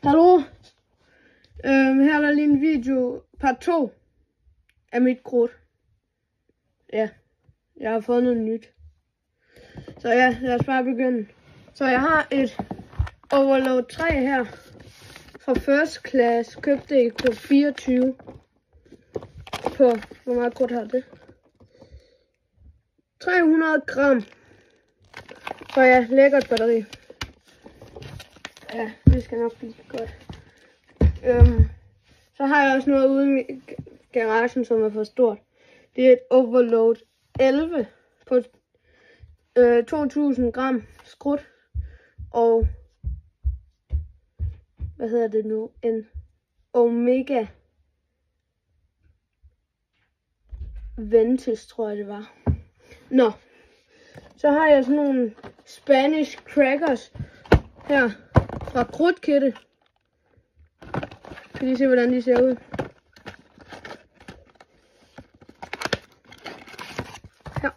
Hallo. Her er der lige en video, part 2 af mit krudt. Ja, jeg har fået noget nyt. Så ja, lad os bare begynde. Så jeg har et Overload 3 her fra First Class. Købte det på 24. På, hvor meget krudt har det? 300 gram. Så ja, lækkert batteri. Ja, det skal nok blive godt. Så har jeg også noget ude i garagen, som er for stort. Det er et Overload 11 på 2000 gram skrudt. Og hvad hedder det nu? En Omega Ventus, tror jeg det var. Nå, så har jeg sådan nogle Spanish crackers her fra Krudtkitty. Kan I se, hvordan de ser ud? Her.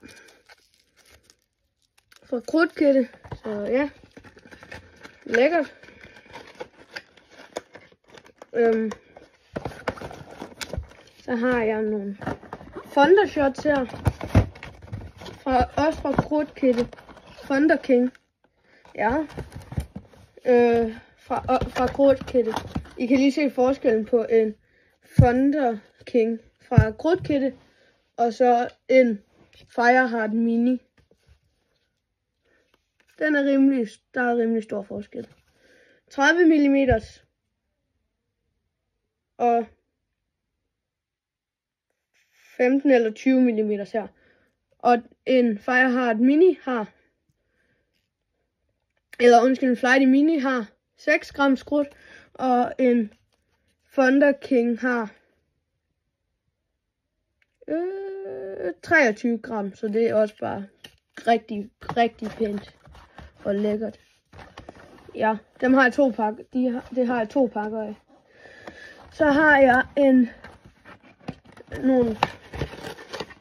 Fra Krudtkitty. Så ja. Lækkert. Så har jeg nogle Thunder Shots her. Også fra Krudtkitty. Thunder King. Ja. Fra Krudtkitty. I kan lige se forskellen på en Thunder King fra Krudtkitty og så en Fireheart Mini. Der er rimelig stor forskel. 30 mm og 15 eller 20 mm her. Og en Fireheart Mini har, en Flighty Mini har 6 gram skrudt, og en Thunder King har 23 gram, så det er også bare rigtig pænt og lækkert. Ja, dem har jeg 2 pakker. Det har jeg 2 pakker af. Så har jeg nogle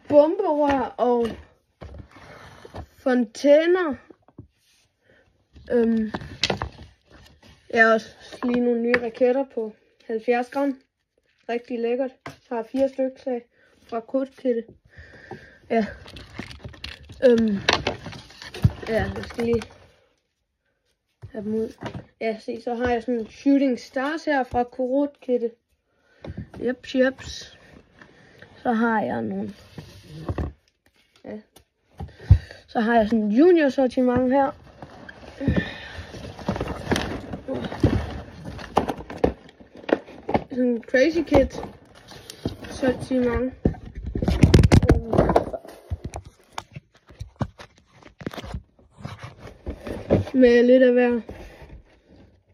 bomberør og fontæner. Jeg har også lige nogle nye raketter på 70 gram. Rigtig lækkert. Så har jeg 4 stykker af fra Krudtkitty. Ja. Ja, jeg skal lige have dem ud. Ja, se, så har jeg sådan Shooting Stars her fra Krudtkitty. Jeps. Så har jeg nogle. Ja. Så har jeg sådan junior sortiment her. Sådan Crazy Kid sortiment. Med lidt af hver.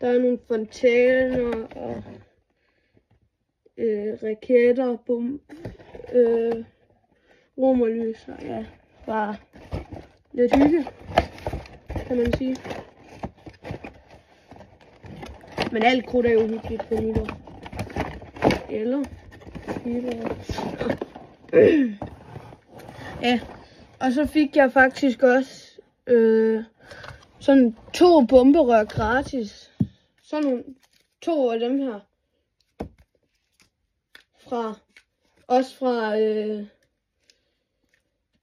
Der er nogle fontæner og raketter, romerlys og ja, bare lidt hygge, kan man sige. Men alt krudt er jo hyggeligt på nytår. Eller nytår. Ja, og så fik jeg faktisk også sådan 2 bomberør gratis. Sådan nogle 2 af dem her. Også fra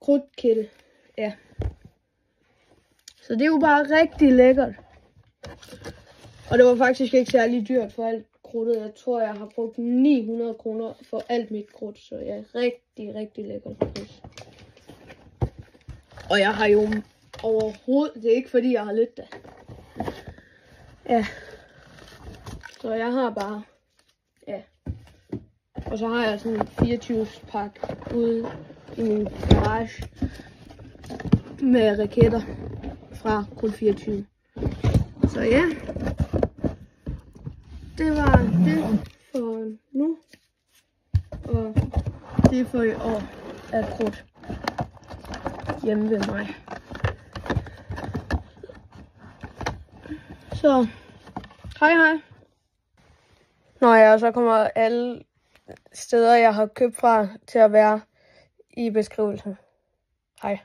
Krudtkitty. Ja. Så det er jo bare rigtig lækkert. Og det var faktisk ikke særlig dyrt for alt krudtet. Jeg tror, jeg har brugt 900 kroner for alt mit krudt. Så ja, rigtig lækkert pris. Og jeg har jo overhovedet, det er ikke fordi jeg har lidt da. Ja. Så jeg har bare, ja. Og så har jeg sådan en 24 pakke ude i min garage med raketter fra Krudt 24. Så ja, det var det for nu. Og det for i år af krudt hjemme ved mig. Så hej. Nå ja, og så kommer alle steder, jeg har købt fra, til at være i beskrivelsen. Hej.